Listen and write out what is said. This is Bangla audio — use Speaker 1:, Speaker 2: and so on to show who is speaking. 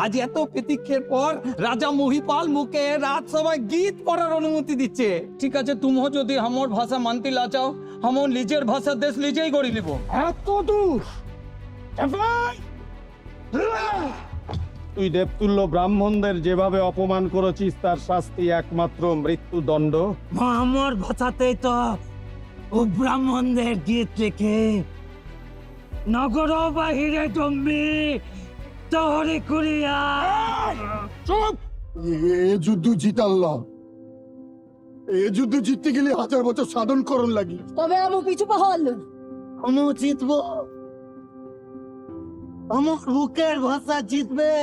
Speaker 1: আজ এত প্রতীক্ষের পর রাজা মহিপাল মুখে রাজসভায় গীত পড়ার অনুমতি দিচ্ছে। ঠিক আছে, তুমিও যদি আমার ভাষা মানতে না চাও, আমার নিজের ভাষা দেশ নিজেই গড়ে নিব।
Speaker 2: এত দূর তুই দেবতুল্য ব্রাহ্মণদের যেভাবে অপমান করেছিস তার শাস্তি একমাত্র মৃত্যুদণ্ড।
Speaker 3: আমার ভাষাতেই তো ও ব্রাহ্মণদের গীত রেখে নগর বাহিরে জম্বি তহরে করিয়া।
Speaker 4: চুপ! এ যুদ্ধ জিতাল্লাম, এ যুদ্ধ জিততে গেলে 1000 বছর সাধন করণ লাগি।
Speaker 5: তবে আমি পিছু পাহল
Speaker 3: আমি জিতব, আমার বুকের ভাষা জিতবে।